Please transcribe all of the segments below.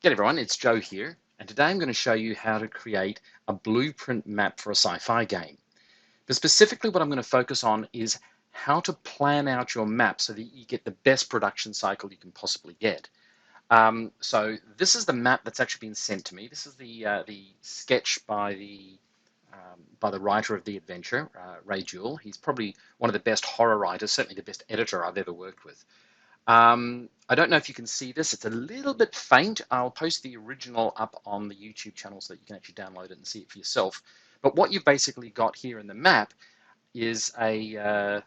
G'day everyone, it's Joe here, and today I'm going to show you how to create a blueprint map for a sci-fi game. But specifically what I'm going to focus on is how to plan out your map so that you get the best production cycle you can possibly get. So this is the map that's actually been sent to me. This is the sketch by the writer of the adventure, Ray Jewell. He's probably one of the best horror writers, certainly the best editor I've ever worked with. I don't know if you can see this. It's a little bit faint. I'll post the original up on the YouTube channel so that you can actually download it and see it for yourself. But what you've basically got here in the map is a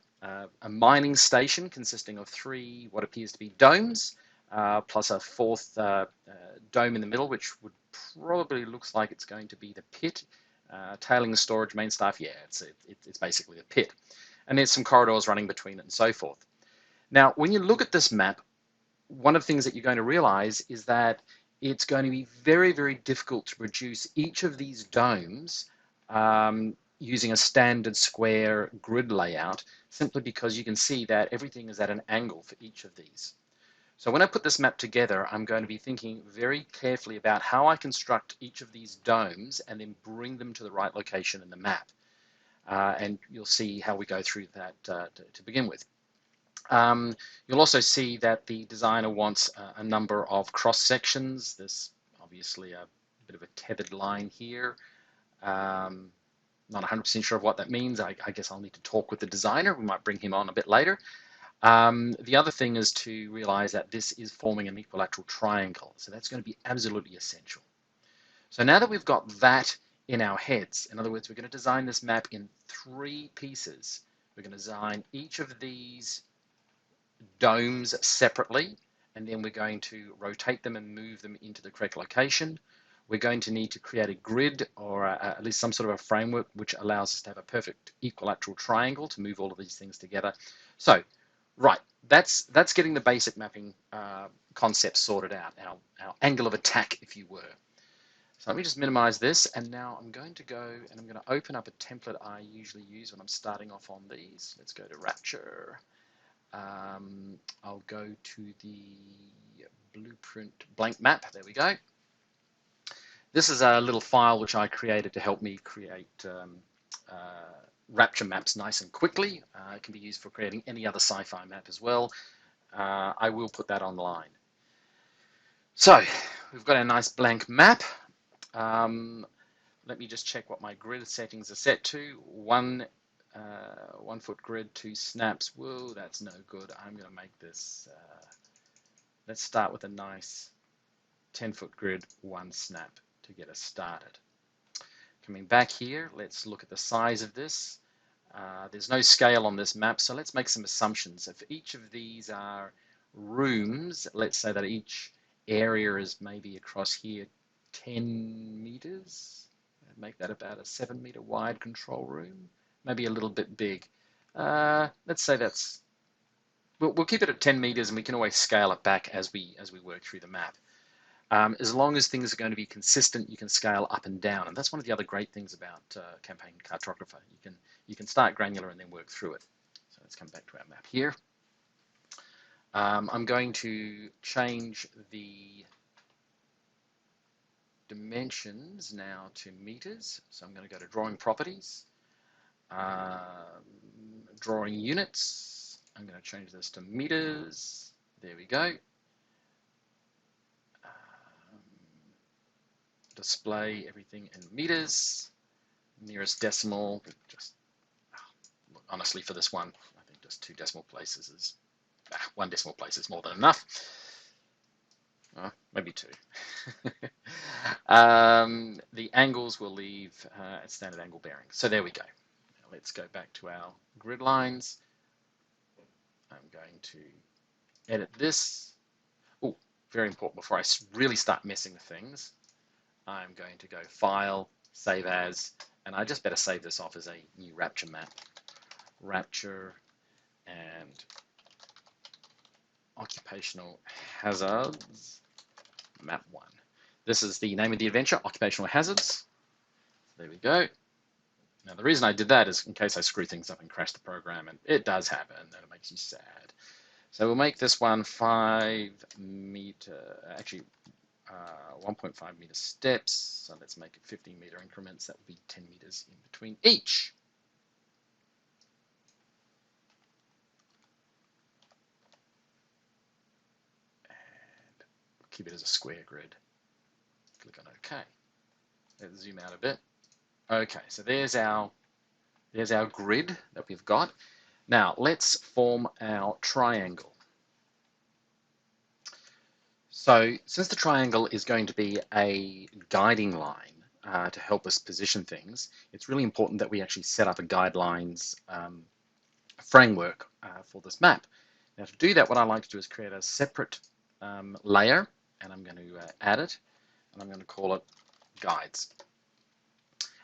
mining station consisting of three what appears to be domes, plus a fourth dome in the middle, which would probably looks like it's going to be the pit. Tailings storage, main stuff, yeah, it's basically a pit. And there's some corridors running between it and so forth. Now, when you look at this map, one of the things that you're going to realize is that it's going to be very, very difficult to produce each of these domes using a standard square grid layout, simply because you can see that everything is at an angle for each of these. So when I put this map together, I'm going to be thinking very carefully about how I construct each of these domes and then bring them to the right location in the map. And you'll see how we go through that to begin with. You'll also see that the designer wants a number of cross sections. There's obviously a bit of a tethered line here. Not 100% sure of what that means. I guess I'll need to talk with the designer. We might bring him on a bit later. The other thing is to realize that this is forming an equilateral triangle. So that's going to be absolutely essential. So now that we've got that in our heads, in other words, we're going to design this map in three pieces. We're going to design each of these domes separately, and then we're going to rotate them and move them into the correct location. We're going to need to create a grid, or at least some sort of a framework which allows us to have a perfect equilateral triangle to move all of these things together. So, right, that's getting the basic mapping concept sorted out, our angle of attack, if you were. So let me just minimize this, and now I'm going to go and I'm going to open up a template I usually use when I'm starting off on these. Let's go to Rapture. I'll go to the blueprint blank map. There we go. This is a little file which I created to help me create Rapture maps nice and quickly. It can be used for creating any other sci-fi map as well. I will put that online. So we've got a nice blank map. Let me just check what my grid settings are set to. 1 foot grid, 2 snaps. Whoa, that's no good. I'm going to make this, let's start with a nice 10-foot grid, 1 snap to get us started. Coming back here, let's look at the size of this. There's no scale on this map, so let's make some assumptions. If each of these are rooms, let's say that each area is maybe across here 10 meters. Make that about a 7-meter wide control room. Maybe a little bit big. Let's say that's, we'll keep it at 10 meters, and we can always scale it back as we work through the map. As long as things are going to be consistent, you can scale up and down, and that's one of the other great things about Campaign Cartographer. You can start granular and then work through it. So let's come back to our map here. I'm going to change the dimensions now to meters. So I'm going to go to Drawing Properties. Drawing units. I'm going to change this to meters. There we go. Display everything in meters. Nearest decimal. Just look, honestly, for this one, I think just 2 decimal places is 1 decimal place is more than enough. Maybe 2. The angles will leave at standard angle bearing. So there we go. Let's go back to our grid lines. I'm going to edit this. Oh, very important, before I really start messing with things, I'm going to go File, Save As, and I just better save this off as a new Rapture map. Rapture and Occupational Hazards, Map 1. This is the name of the adventure, Occupational Hazards. There we go. Now, the reason I did that is in case I screw things up and crash the program, and it does happen, and it makes you sad. So we'll make this one 5 meter, actually 1.5 meter steps. So let's make it 15 meter increments. That would be 10 meters in between each. And we'll keep it as a square grid. Click on OK. Let's zoom out a bit. Okay, so there's our grid that we've got. Now let's form our triangle. So since the triangle is going to be a guiding line to help us position things, it's really important that we actually set up a guidelines framework for this map. Now to do that, what I like to do is create a separate layer, and I'm going to add it, and I'm going to call it guides.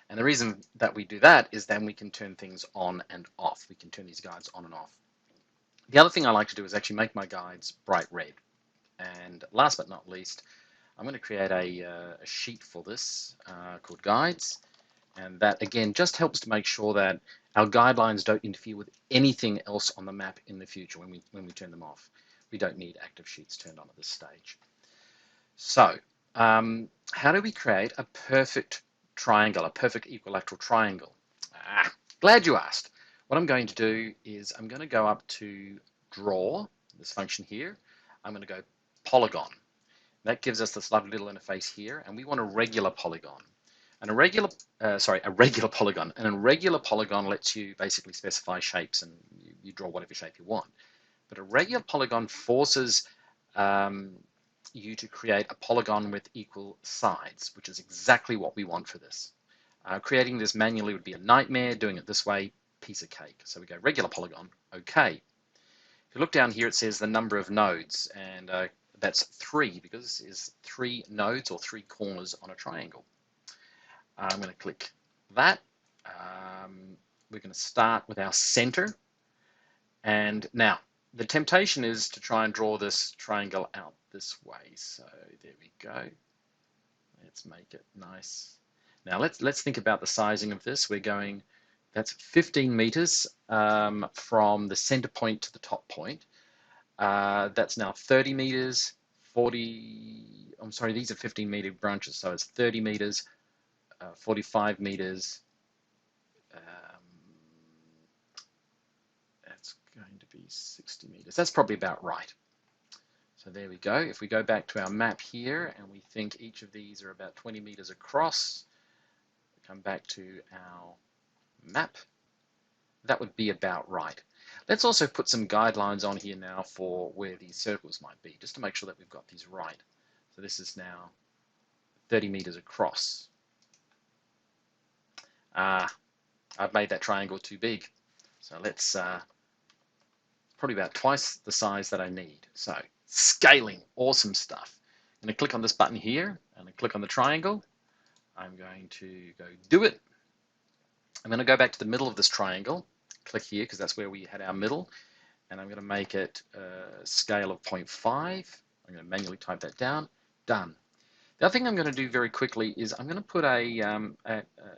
And the reason that we do that is then we can turn things on and off. We can turn these guides on and off. The other thing I like to do is actually make my guides bright red. And last but not least, I'm going to create a sheet for this called guides. And that, again, just helps to make sure that our guidelines don't interfere with anything else on the map in the future when we turn them off. We don't need active sheets turned on at this stage. So, how do we create a perfect triangle, a perfect equilateral triangle? Glad you asked. What I'm going to do is I'm going to go up to draw, this function here. I'm going to go polygon. That gives us this lovely little interface here, and we want a regular polygon. And a regular polygon. And a regular polygon lets you basically specify shapes, and you draw whatever shape you want. But a regular polygon forces you to create a polygon with equal sides, which is exactly what we want for this. Creating this manually would be a nightmare. Doing it this way, piece of cake. So we go regular polygon, OK. If you look down here, it says the number of nodes, and that's 3, because this is 3 nodes or 3 corners on a triangle. I'm going to click that. We're going to start with our center. And now, the temptation is to try and draw this triangle out this way. So there we go. Let's make it nice. Now let's think about the sizing of this. We're going, that's 15 meters from the center point to the top point. That's now 30 meters, 40, I'm sorry, these are 15 meter branches, so it's 30 meters, 45 meters, that's going to be 60 meters. That's probably about right. So there we go. If we go back to our map here and we think each of these are about 20 meters across, we come back to our map, that would be about right. Let's also put some guidelines on here now for where these circles might be, just to make sure that we've got these right. So this is now 30 meters across. I've made that triangle too big. So let's, probably about twice the size that I need. So scaling, awesome stuff. I'm going to click on this button here, and I click on the triangle. I'm going to go do it. I'm going to go back to the middle of this triangle, click here because that's where we had our middle, and I'm going to make it a scale of 0.5. I'm going to manually type that down. Done. The other thing I'm going to do very quickly is I'm going to put a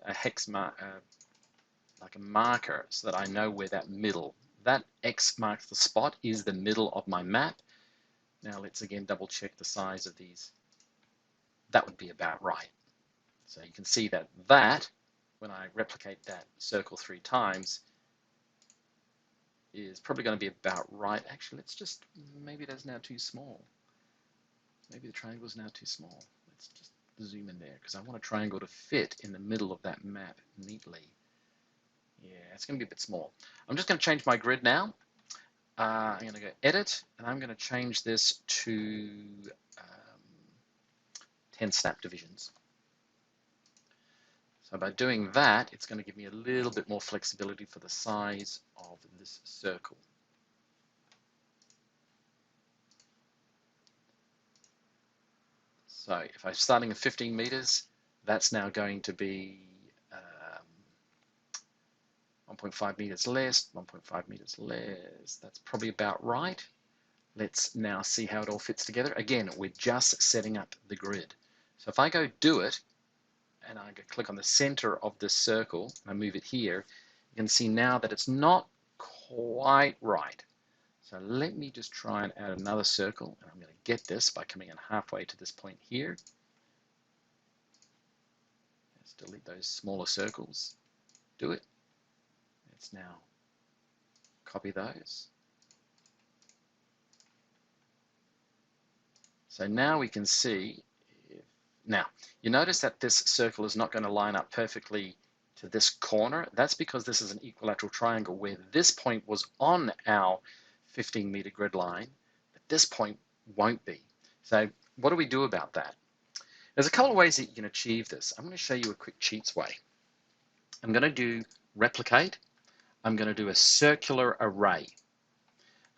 hex mark, like a marker, so that I know where that middle, that X marks the spot, is the middle of my map. Now let's again double check the size of these. That would be about right. So you can see that when I replicate that circle 3 times, is probably going to be about right. Actually, let's just, maybe that's now too small. Maybe the triangle is now too small. Let's just zoom in there, because I want a triangle to fit in the middle of that map neatly. Yeah, it's going to be a bit small. I'm just going to change my grid now. I'm going to go edit, and I'm going to change this to 10 snap divisions. So by doing that, it's going to give me a little bit more flexibility for the size of this circle. So if I'm starting at 15 meters, that's now going to be 1.5 meters less, 1.5 meters less. That's probably about right. Let's now see how it all fits together. Again, we're just setting up the grid. So if I go do it, and I click on the center of this circle, and I move it here, you can see now that it's not quite right. So let me just try and add another circle, and I'm going to get this by coming in halfway to this point here. Let's delete those smaller circles. Do it. Let's now copy those. So now we can see, now you notice that this circle is not going to line up perfectly to this corner. That's because this is an equilateral triangle where this point was on our 15-meter grid line, but this point won't be. So what do we do about that? There's a couple of ways that you can achieve this. I'm going to show you a quick cheats way. I'm going to do replicate. I'm going to do a circular array.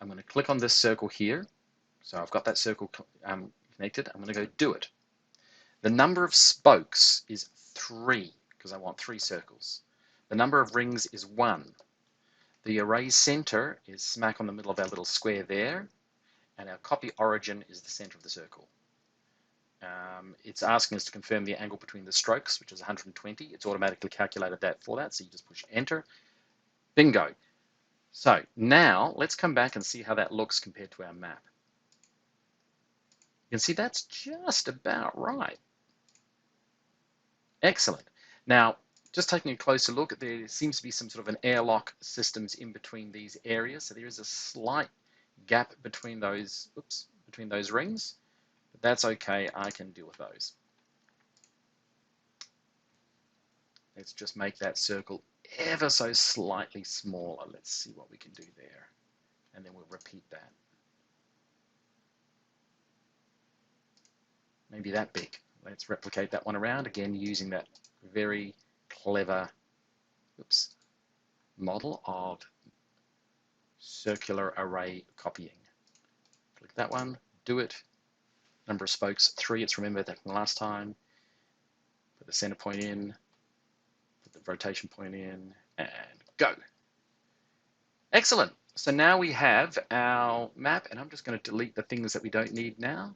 I'm going to click on this circle here. So I've got that circle connected. I'm going to go do it. The number of spokes is 3 because I want 3 circles. The number of rings is 1. The array center is smack on the middle of our little square there, and our copy origin is the center of the circle. It's asking us to confirm the angle between the strokes, which is 120. It's automatically calculated that for that, so you just push enter. Bingo. So now let's come back and see how that looks compared to our map. You can see that's just about right. Excellent. Now, just taking a closer look, there seems to be some sort of an airlock systems in between these areas. So there is a slight gap between those, between those rings, but that's okay. I can deal with those. Let's just make that circle ever so slightly smaller. Let's see what we can do there. And then we'll repeat that. Maybe that big. Let's replicate that one around, again using that very clever model of circular array copying. Click that one, do it. Number of spokes, 3. It's remembered that from last time. Put the center point in, put the rotation point in, and go. Excellent. So now we have our map, and I'm just going to delete the things that we don't need now.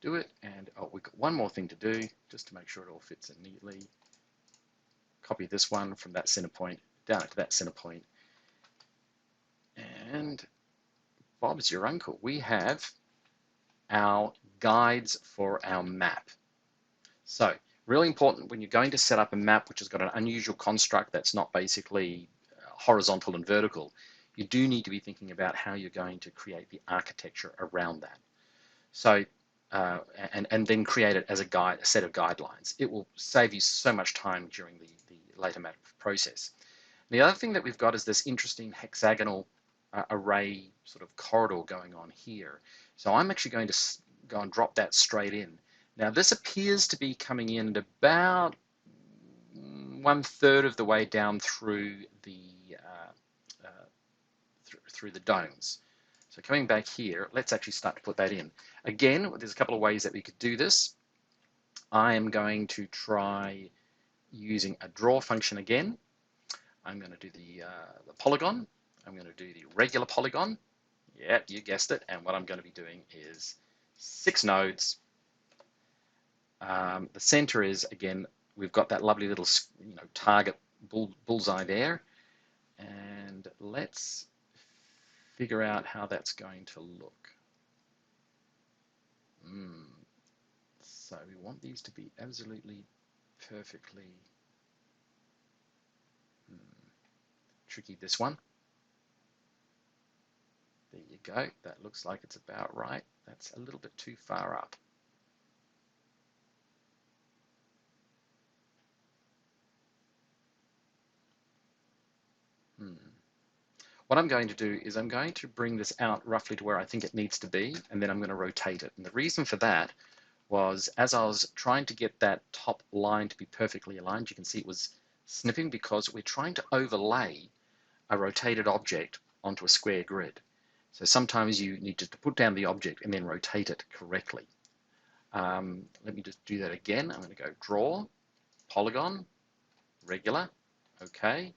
Do it, and we've got one more thing to do just to make sure it all fits in neatly. Copy this one from that center point down to that center point, and Bob's your uncle. We have our guides for our map. So really important when you're going to set up a map which has got an unusual construct that's not basically horizontal and vertical, you do need to be thinking about how you're going to create the architecture around that. So and then create it as a set of guidelines. It will save you so much time during the later map process. The other thing that we've got is this interesting hexagonal array sort of corridor going on here. So I'm actually going to go and drop that straight in. Now this appears to be coming in at about 1/3 of the way down through the through the domes. So coming back here, let's actually start to put that in. Again, there's a couple of ways that we could do this. I am going to try using a draw function again. I'm going to do the polygon. I'm going to do the regular polygon. Yeah, you guessed it. And what I'm going to be doing is 6 nodes. The center is, again, we've got that lovely little target bullseye there. And let's figure out how that's going to look. So we want these to be absolutely perfectly tricky, this one. There you go. That looks like it's about right. That's a little bit too far up. What I'm going to do is I'm going to bring this out roughly to where I think it needs to be, and then I'm going to rotate it. And the reason for that was as I was trying to get that top line to be perfectly aligned, you can see it was snipping because we're trying to overlay a rotated object onto a square grid. So sometimes you need to put down the object and then rotate it correctly. Let me just do that again. I'm going to go draw, polygon, regular, okay,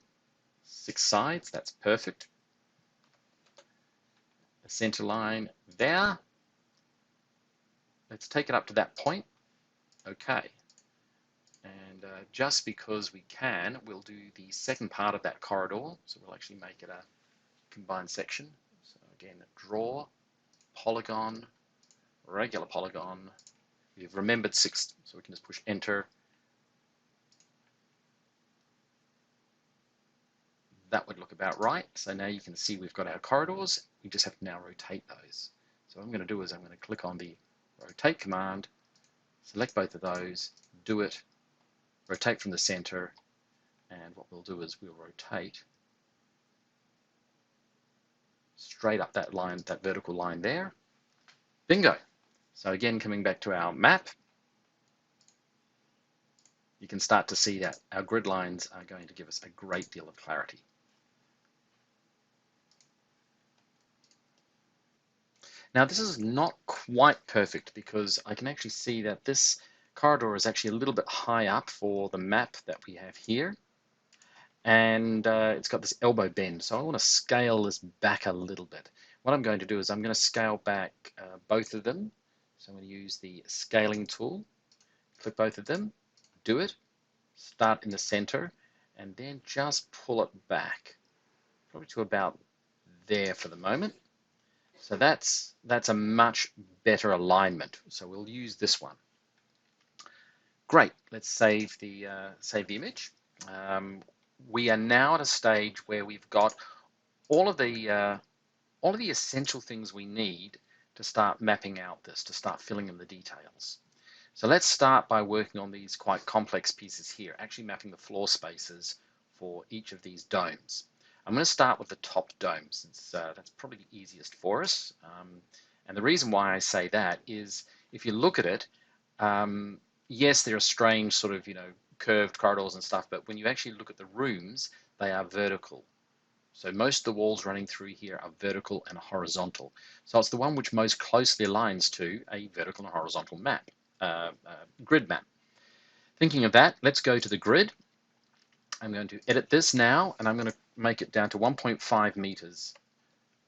6 sides, that's perfect. A center line there. Let's take it up to that point. Okay. And And just because we can, we'll do the second part of that corridor. So we'll actually make it a combined section. So again, draw, polygon, regular polygon. We've remembered 6, so we can just push enter. That would look about right. So now you can see we've got our corridors. We just have to now rotate those. So what I'm going to do is I'm going to click on the rotate command, select both of those, do it, rotate from the center, and what we'll do is we'll rotate straight up that line, that vertical line there. Bingo. So again, coming back to our map, you can start to see that our grid lines are going to give us a great deal of clarity. Now this is not quite perfect because I can actually see that this corridor is actually a little bit high up for the map that we have here. And it's got this elbow bend, so I want to scale this back a little bit. What I'm going to do is I'm going to scale back both of them. So I'm going to use the scaling tool, click both of them, do it, start in the center, and then just pull it back, probably to about there for the moment. So that's a much better alignment. So we'll use this one. Great. Let's save the image. We are now at a stage where we've got all of the essential things we need to start mapping out this, to start filling in the details. So let's start by working on these quite complex pieces here, actually mapping the floor spaces for each of these domes. I'm going to start with the top dome since that's probably the easiest for us. And the reason why I say that is if you look at it, yes, there are strange sort of, curved corridors and stuff, but when you actually look at the rooms, they are vertical. So most of the walls running through here are vertical and horizontal. So it's the one which most closely aligns to a vertical and horizontal map, grid map. Thinking of that, let's go to the grid. I'm going to edit this now, and I'm going to make it down to 1.5 meters,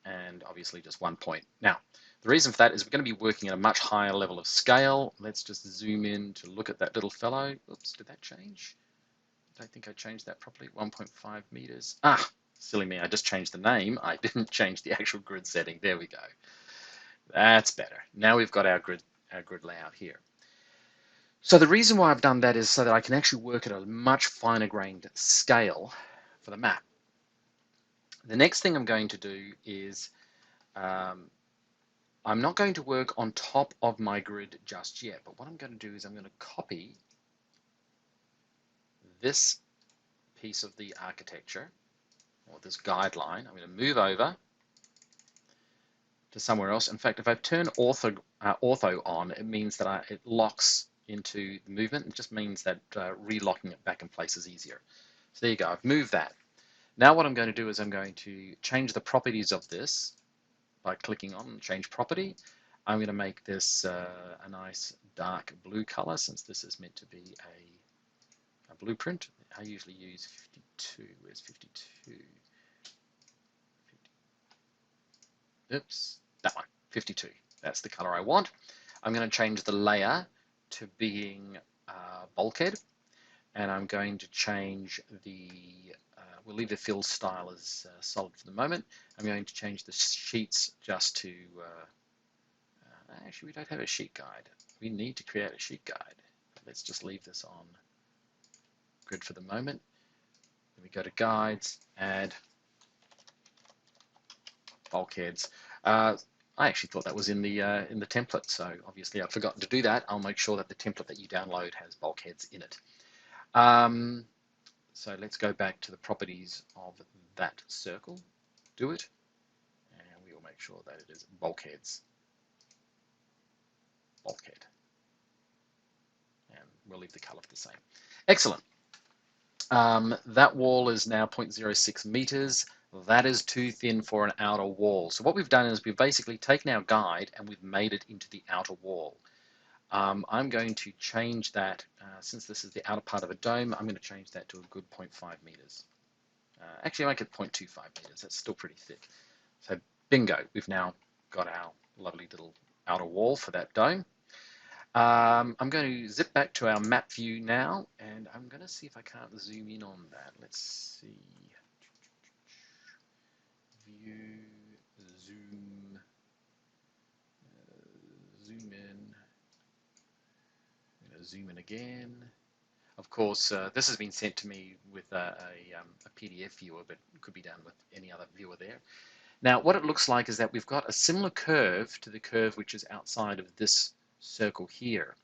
and obviously just 1 point. Now, the reason for that is we're going to be working at a much higher level of scale. Let's just zoom in to look at that little fellow. Oops, did that change? I don't think I changed that properly. 1.5 meters. Ah, silly me, I just changed the name. I didn't change the actual grid setting. There we go. That's better. Now we've got our grid layout here. So the reason why I've done that is so that I can actually work at a much finer grained scale for the map. The next thing I'm going to do is I'm not going to work on top of my grid just yet, but what I'm going to do is I'm going to copy this piece of the architecture, or this guideline. I'm going to move over to somewhere else. In fact, if I turn ortho on, it means that it locks into the movement. It just means that relocking it back in place is easier. So there you go, I've moved that. Now what I'm going to do is I'm going to change the properties of this by clicking on change property. I'm going to make this a nice dark blue color since this is meant to be a blueprint. I usually use 52. Where's 52? Oops, that one, 52. That's the color I want. I'm going to change the layer to being bulkhead, and I'm going to change the, we'll leave the fill style as solid for the moment. I'm going to change the sheets just to, actually we don't have a sheet guide. We need to create a sheet guide. Let's just leave this on grid for the moment. Then we go to guides, add bulkheads. I actually thought that was in the template, so obviously I've forgotten to do that. I'll make sure that the template that you download has bulkheads in it. So let's go back to the properties of that circle, do it, and we will make sure that it is bulkheads, bulkhead, and we'll leave the color the same. Excellent. That wall is now 0.06 meters. That is too thin for an outer wall. So what we've done is we've basically taken our guide and we've made it into the outer wall. I'm going to change that, since this is the outer part of a dome, I'm going to change that to a good 0.5 meters. Actually, I'll make it 0.25 meters. That's still pretty thick. So bingo, we've now got our lovely little outer wall for that dome. I'm going to zip back to our map view now, and I'm going to see if I can't zoom in on that. Let's see. View, zoom, zoom in. I'm going to zoom in again. Of course, this has been sent to me with a PDF viewer, but it could be done with any other viewer there. Now, what it looks like is that we've got a similar curve to the curve which is outside of this circle here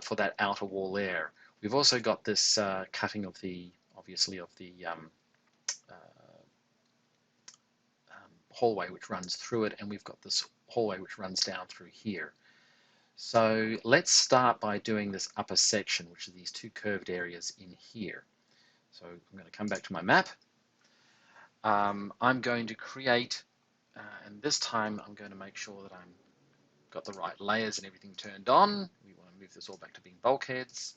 for that outer wall there. We've also got this cutting of the, obviously, of the hallway which runs through it, and we've got this hallway which runs down through here. So let's start by doing this upper section, which are these two curved areas in here. So I'm going to come back to my map. I'm going to create, and this time I'm going to make sure that I'm got the right layers and everything turned on. We want to move this all back to being bulkheads.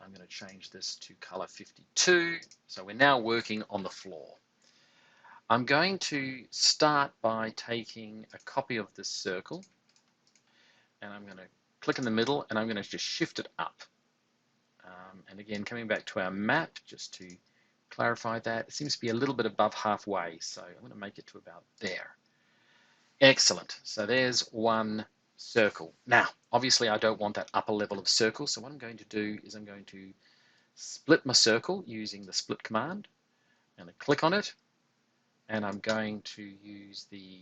I'm going to change this to color 52. So we're now working on the floor. I'm going to start by taking a copy of this circle, and I'm going to click in the middle, and I'm going to just shift it up. And again, coming back to our map, just to clarify that, it seems to be a little bit above halfway, so I'm going to make it to about there. Excellent. So there's one circle. Now, obviously, I don't want that upper level of circle, so what I'm going to do is I'm going to split my circle using the split command. I'm going to click on it, and I'm going to use the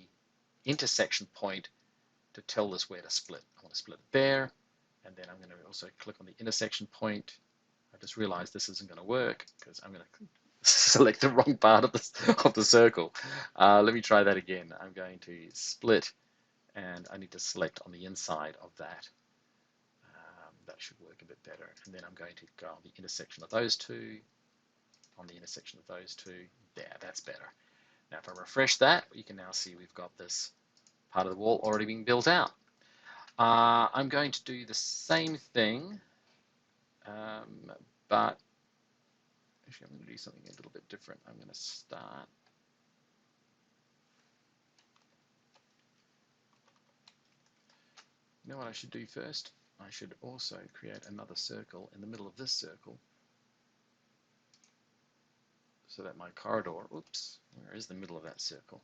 intersection point to tell this where to split. I want to split it there, and then I'm going to also click on the intersection point. I just realized this isn't going to work because I'm going to select the wrong part of the circle. Let me try that again. I'm going to split, and I need to select on the inside of that. That should work a bit better. And then I'm going to go on the intersection of those two, on the intersection of those two. There, that's better. Now if I refresh that, you can now see we've got this part of the wall already being built out. I'm going to do the same thing, but actually I'm going to do something a little bit different. I'm going to start. You know what I should do first? I should also create another circle in the middle of this circle so that my corridor, oops, where is the middle of that circle?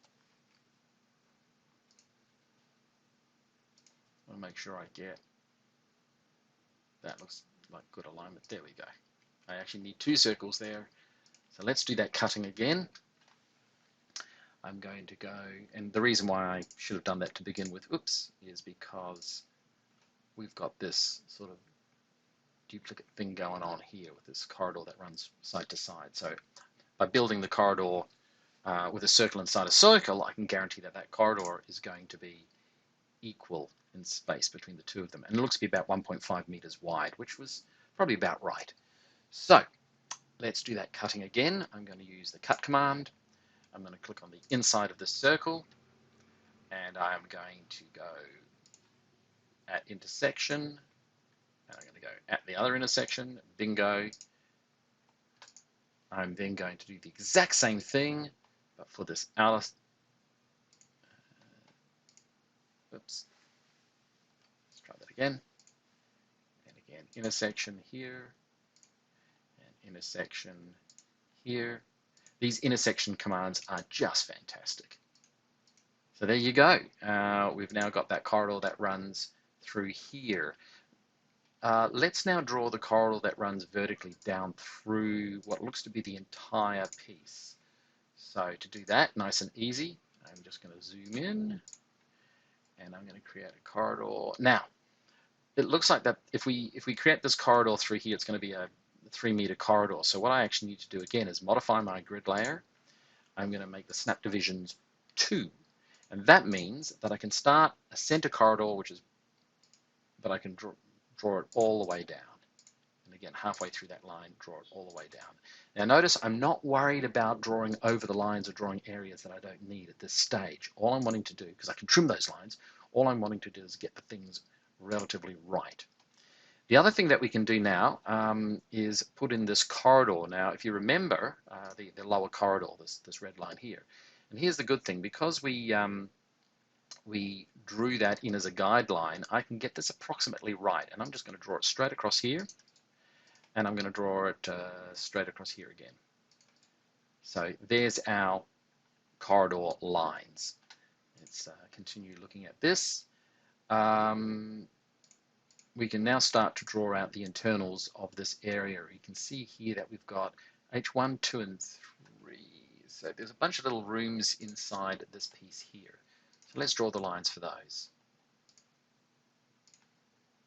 I want to make sure I get, that looks like good alignment. There we go. I actually need two circles there. So let's do that cutting again. I'm going to go, and the reason why I should have done that to begin with, oops, is because we've got this sort of duplicate thing going on here with this corridor that runs side to side. So by building the corridor with a circle inside a circle, I can guarantee that that corridor is going to be equal in space between the two of them. And it looks to be about 1.5 meters wide, which was probably about right. So let's do that cutting again. I'm going to use the cut command. I'm going to click on the inside of this circle, and I'm going to go at intersection, and I'm going to go at the other intersection, bingo. I'm then going to do the exact same thing, but for this outer, oops, let's try that again, and again, intersection here, and intersection here. These intersection commands are just fantastic. So there you go. We've now got that corridor that runs through here. Let's now draw the corridor that runs vertically down through what looks to be the entire piece. So to do that, nice and easy, I'm just going to zoom in, and I'm going to create a corridor. Now, it looks like that if we create this corridor through here, it's going to be a 3-meter corridor. So what I actually need to do again is modify my grid layer. I'm going to make the snap divisions 2. And that means that I can start a center corridor, but I can draw it all the way down. And again, halfway through that line, draw it all the way down. Now notice I'm not worried about drawing over the lines or drawing areas that I don't need at this stage. All I'm wanting to do, because I can trim those lines, all I'm wanting to do is get the things relatively right. The other thing that we can do now is put in this corridor. Now, if you remember the lower corridor, this red line here, and here's the good thing, because we we drew that in as a guideline, I can get this approximately right. And I'm just going to draw it straight across here, and I'm going to draw it straight across here again. So there's our corridor lines. Let's continue looking at this. We can now start to draw out the internals of this area. You can see here that we've got H1, 2, and 3. So there's a bunch of little rooms inside this piece here. So let's draw the lines for those.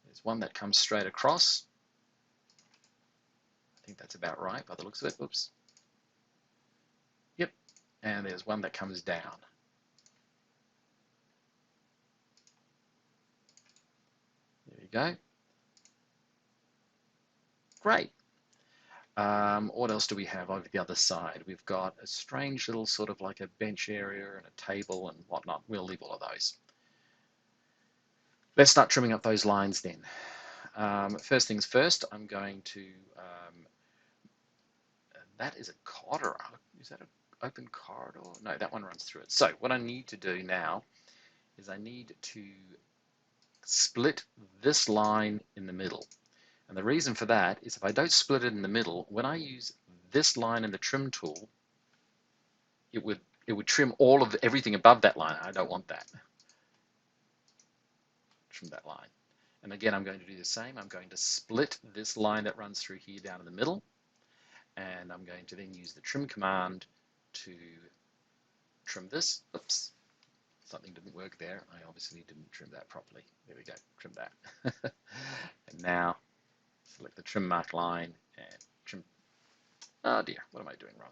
There's one that comes straight across. I think that's about right by the looks of it. Oops. Yep. And there's one that comes down. There you go. Great. What else do we have over the other side? We've got a strange little sort of like a bench area and a table and whatnot. We'll leave all of those. Let's start trimming up those lines then. First things first, I'm going to, that is a corridor. Is that an open corridor? No, that one runs through it. So what I need to do now is I need to split this line in the middle. And the reason for that is if I don't split it in the middle, when I use this line in the trim tool, it would trim all of everything above that line. I don't want that. Trim that line. And again, I'm going to do the same. I'm going to split this line that runs through here down in the middle. And I'm going to then use the trim command to trim this. Oops, something didn't work there. I obviously didn't trim that properly. There we go, trim that. And now select the trim mark line and trim. Oh dear, what am I doing wrong?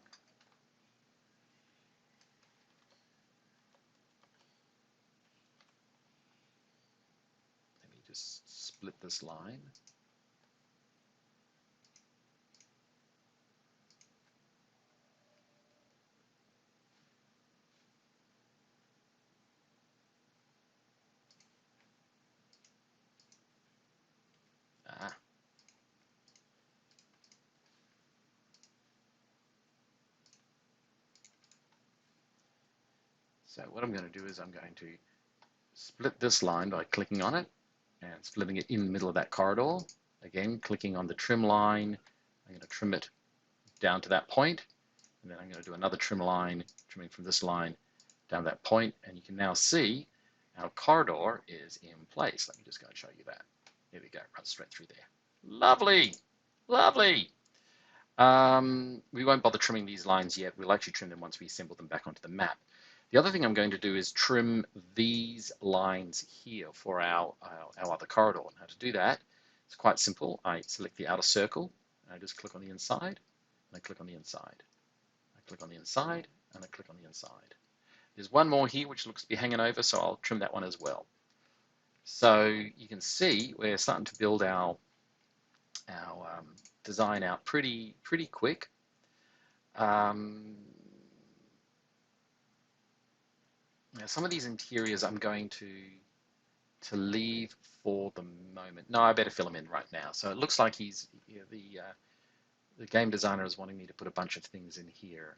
Let me just split this line. So what I'm going to do is I'm going to split this line by clicking on it and splitting it in the middle of that corridor. Again, clicking on the trim line, I'm going to trim it down to that point, and then I'm going to do another trim line, trimming from this line down that point, and you can now see our corridor is in place. Let me just go and show you that. There we go, runs straight through there. Lovely, lovely. We won't bother trimming these lines yet. We'll actually trim them once we assemble them back onto the map. The other thing I'm going to do is trim these lines here for our other corridor. And how to do that, it's quite simple. I select the outer circle, and I just click on the inside, and I click on the inside. I click on the inside, and I click on the inside. There's one more here which looks to be hanging over, so I'll trim that one as well. So you can see we're starting to build our design out pretty quick. Now some of these interiors I'm going to leave for the moment. No, I better fill them in right now. So it looks like he's the game designer is wanting me to put a bunch of things in here.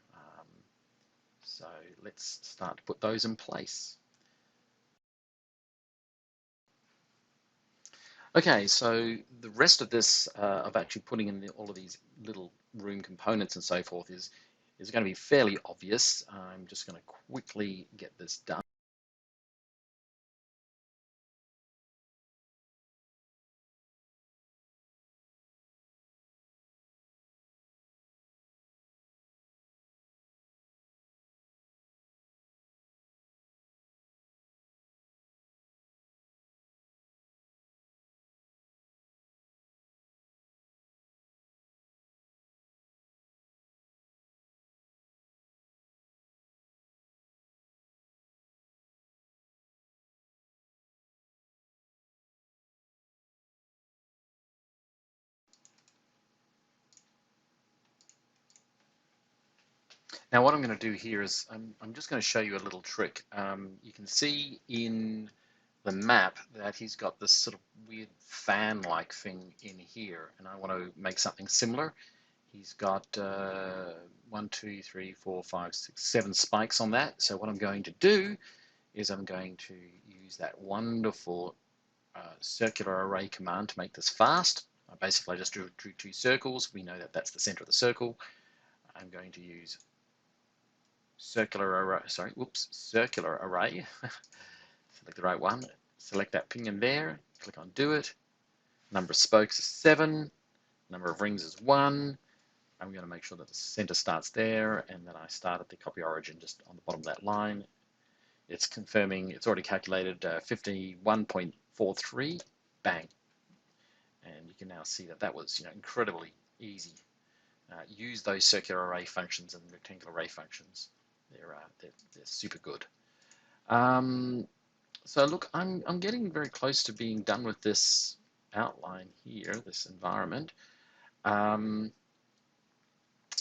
So let's start to put those in place. Okay, so the rest of this of actually putting in all of these little room components and so forth is going to be fairly obvious. I'm just going to quickly get this done. Now what I'm going to do here is I'm just going to show you a little trick. You can see in the map that he's got this sort of weird fan-like thing in here, and I want to make something similar. He's got 1, 2, 3, 4, 5, 6, 7 spikes on that. So what I'm going to do is I'm going to use that wonderful circular array command to make this fast. Basically, I just drew 2 circles. We know that that's the center of the circle. I'm going to use circular array, circular array. Select the right one. Select that pinion there. Click on Do It. Number of spokes is 7. Number of rings is 1. I'm going to make sure that the center starts there, and then I start at the copy origin just on the bottom of that line. It's confirming it's already calculated 51.43. Bang. And you can now see that that was incredibly easy. Use those circular array functions and rectangular array functions. They're super good. So look, I'm getting very close to being done with this outline here, this environment.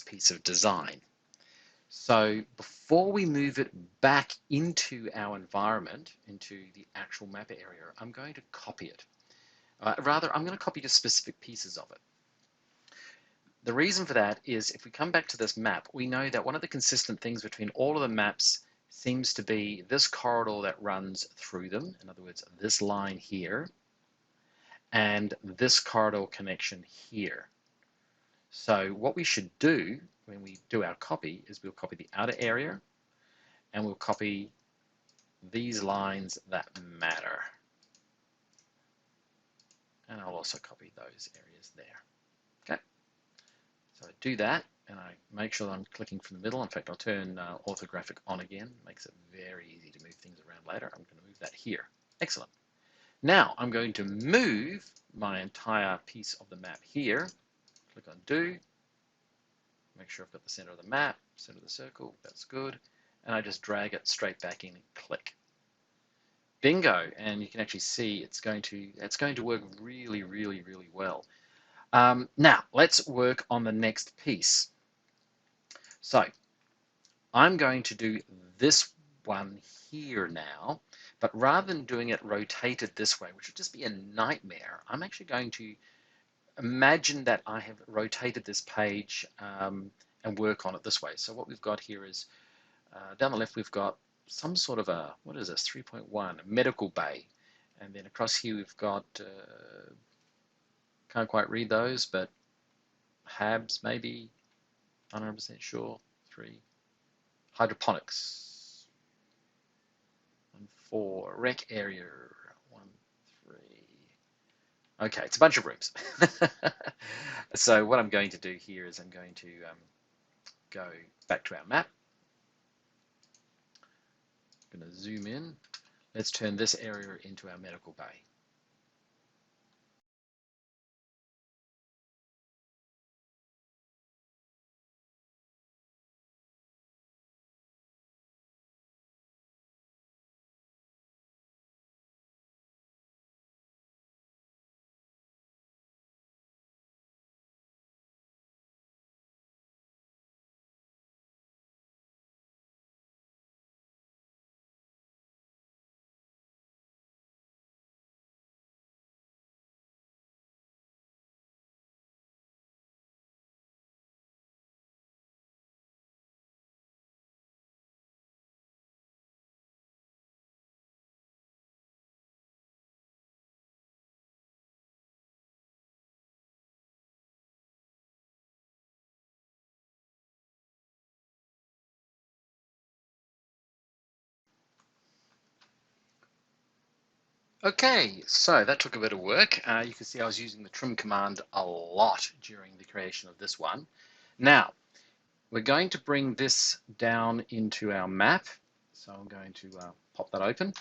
Piece of design. So before we move it back into our environment, into the actual map area, I'm going to copy it. Rather, I'm going to copy just specific pieces of it. The reason for that is if we come back to this map, we know that one of the consistent things between all of the maps seems to be this corridor that runs through them. In other words, this line here and this corridor connection here. So what we should do when we do our copy is we'll copy the outer area and we'll copy these lines that matter. And I'll also copy those areas there. Okay. So I do that and I make sure that I'm clicking from the middle. In fact, I'll turn orthographic on again. Makes it very easy to move things around later. I'm going to move that here. Excellent. Now I'm going to move my entire piece of the map here. Click on Do. Make sure I've got the center of the map, center of the circle. That's good. And I just drag it straight back in and click. Bingo! And you can actually see it's going to work really, really, really well. Now let's work on the next piece. So I'm going to do this one here now, but rather than doing it rotated this way, which would just be a nightmare, I'm actually going to imagine that I have rotated this page and work on it this way. So what we've got here is down the left we've got some sort of a, what is this, 3.1, a medical bay. And then across here we've got, can't quite read those, but HABs maybe, 100% sure, 3. Hydroponics, 1, 4, rec area, 1, 3. Okay, it's a bunch of rooms. So what I'm going to do here is I'm going to go back to our map. I'm going to zoom in. Let's turn this area into our medical bay. Okay, so that took a bit of work. You can see I was using the trim command a lot during the creation of this one. Now, we're going to bring this down into our map. So I'm going to pop that open.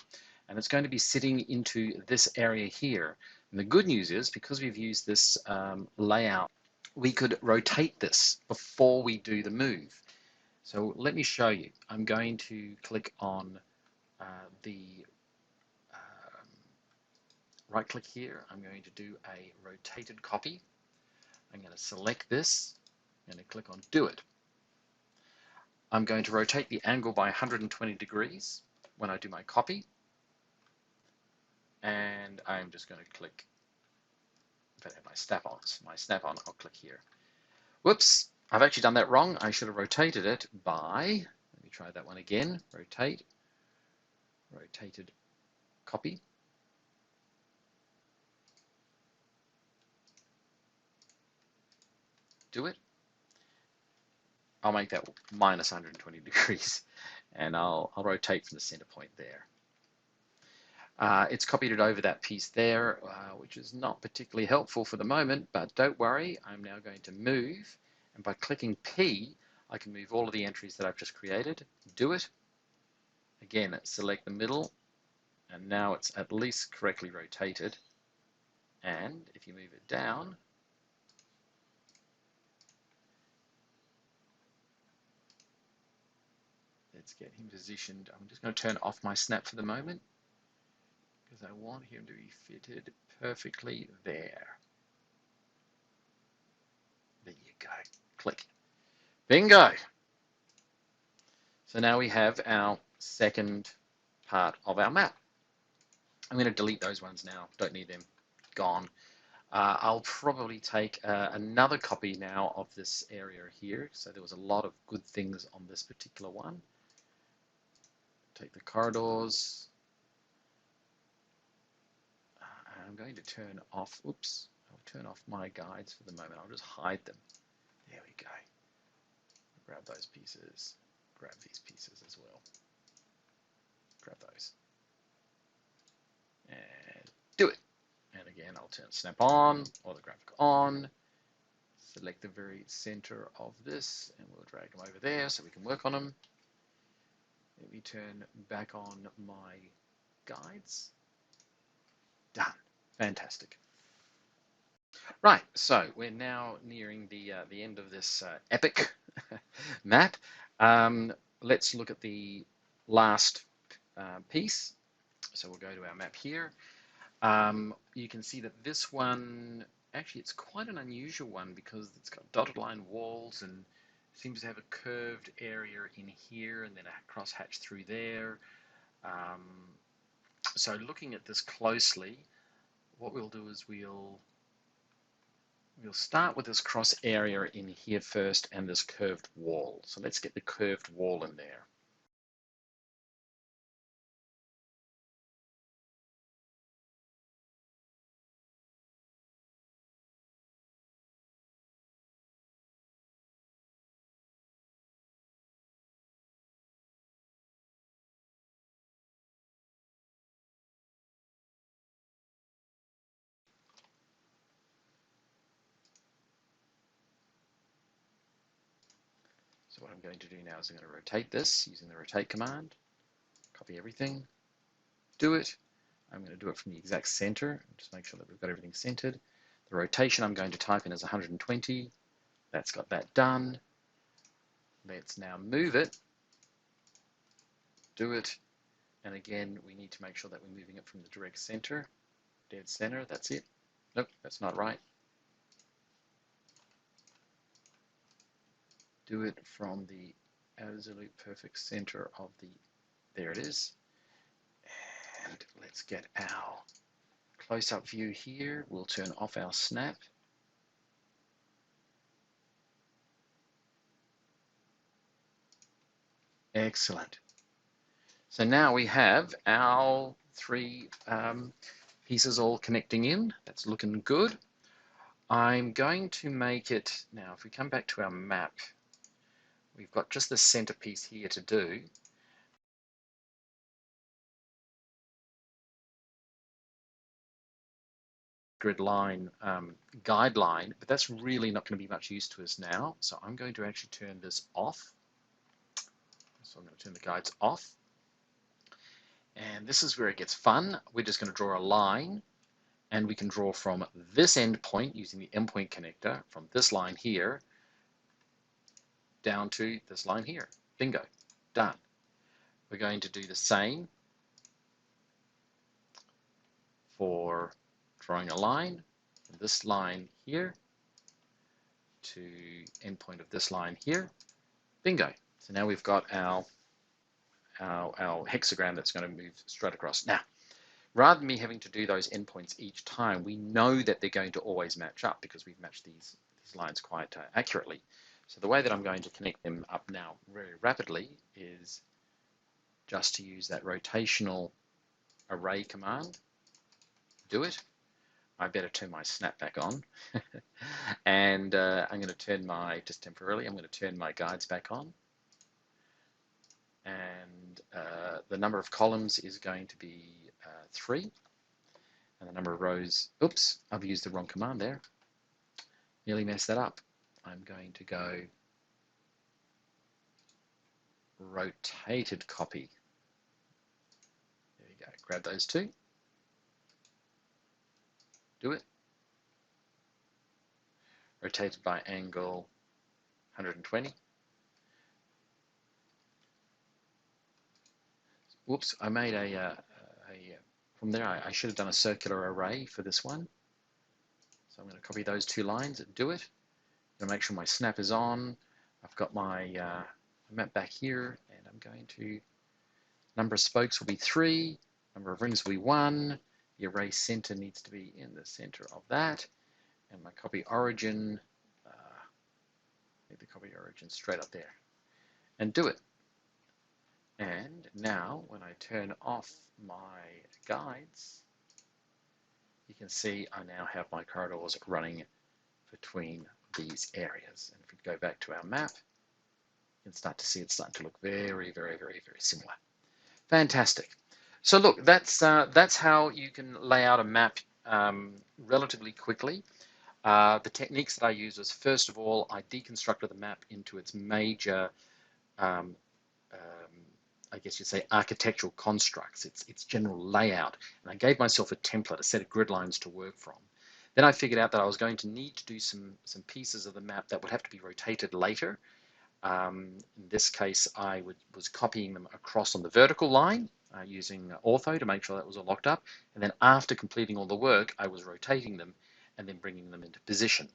And it's going to be sitting into this area here. And the good news is, because we've used this layout, we could rotate this before we do the move. So let me show you. I'm going to click on the right click here. I'm going to do a rotated copy. I'm going to select this. I'm going to click on Do It. I'm going to rotate the angle by 120 degrees when I do my copy. And I'm just going to click, if I have my snap-on, I'll click here. Whoops, I've actually done that wrong. I should have rotated it by, let me try that one again, rotate. rotated copy. Do it. I'll make that minus 120 degrees, and I'll rotate from the center point there. It's copied it over that piece there, which is not particularly helpful for the moment, but don't worry, I'm now going to move, and by clicking P, I can move all of the entries that I've just created. Do it. Again, select the middle, and now it's at least correctly rotated. And if you move it down, let's get him positioned. I'm just going to turn off my snap for the moment because I want him to be fitted perfectly there. There you go. Click. Bingo! So now we have our second part of our map. I'm going to delete those ones now. Don't need them. Gone. I'll probably take another copy now of this area here. So there was a lot of good things on this particular one. Take the corridors. I'm going to turn off, oops, I'll turn off my guides for the moment. I'll just hide them. There we go. Grab those pieces. Grab these pieces as well. Grab those. And do it. And again, I'll turn snap on or the graphic on. Select the very center of this and we'll drag them over there so we can work on them. Let me turn back on my guides. Done. Fantastic. Right, so we're now nearing the end of this epic map. Let's look at the last piece. So we'll go to our map here. You can see that this one, actually it's quite an unusual one because it's got dotted line walls and seems to have a curved area in here and then a crosshatch through there. So looking at this closely, what we'll do is we'll start with this cross area in here first and this curved wall. So let's get the curved wall in there. So what I'm going to do now is I'm going to rotate this using the rotate command, copy everything, do it. I'm going to do it from the exact center, just make sure that we've got everything centered. The rotation I'm going to type in is 120. That's got that done. Let's now move it, do it, and again we need to make sure that we're moving it from the direct center, dead center, that's it. Nope, that's not right. Do it from the absolute perfect center of the, there it is. And let's get our close-up view here. We'll turn off our snap. Excellent. So now we have our three pieces all connecting in. That's looking good. I'm going to make it, now if we come back to our map, we've got just the center piece here to do. Grid line guideline, but that's really not going to be much use to us now. So I'm going to actually turn this off. So I'm going to turn the guides off. And this is where it gets fun. We're just going to draw a line, and we can draw from this endpoint using the endpoint connector from this line here down to this line here. Bingo, done. We're going to do the same for drawing a line from this line here to endpoint of this line here. Bingo. So now we've got our hexagram that's going to move straight across. Now, rather than me having to do those endpoints each time, we know that they're going to always match up because we've matched these lines quite accurately. So the way that I'm going to connect them up now very rapidly is just to use that rotational array command. Do it. I better turn my snap back on. And I'm going to turn just temporarily, I'm going to turn my guides back on. And the number of columns is going to be 3. And the number of rows, oops, I've used the wrong command there. Nearly messed that up. I'm going to go rotated copy. There you go. Grab those two. Do it. Rotated by angle 120. Whoops, I made from there I should have done a circular array for this one. So I'm going to copy those 2 lines and do it. I'm going to make sure my snap is on. I've got my map back here, and I'm going to, number of spokes will be 3, number of rings will be 1, the array center needs to be in the center of that, and my copy origin, the copy origin straight up there, and do it. And now when I turn off my guides, you can see I now have my corridors running between these areas. And if we go back to our map, you can start to see it's starting to look very, very, very, very similar. Fantastic. So look, that's how you can lay out a map relatively quickly. The techniques that I used was, first of all, I deconstructed the map into its major I guess you'd say architectural constructs, its general layout, and I gave myself a template, a set of grid lines to work from. Then I figured out that I was going to need to do some pieces of the map that would have to be rotated later. In this case, I was copying them across on the vertical line using ortho to make sure that was all locked up, and then after completing all the work, I was rotating them and then bringing them into position.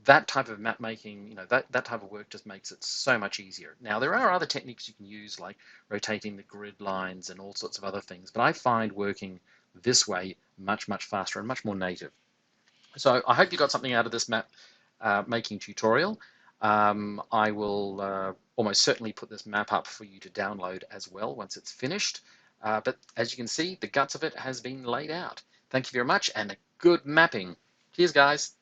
That type of map making, that type of work just makes it so much easier. Now, there are other techniques you can use, like rotating the grid lines and all sorts of other things, but I find working this way much, much faster and much more native. So I hope you got something out of this map making tutorial. I will almost certainly put this map up for you to download as well once it's finished. But as you can see, the guts of it has been laid out. Thank you very much, and a good mapping. Cheers, guys.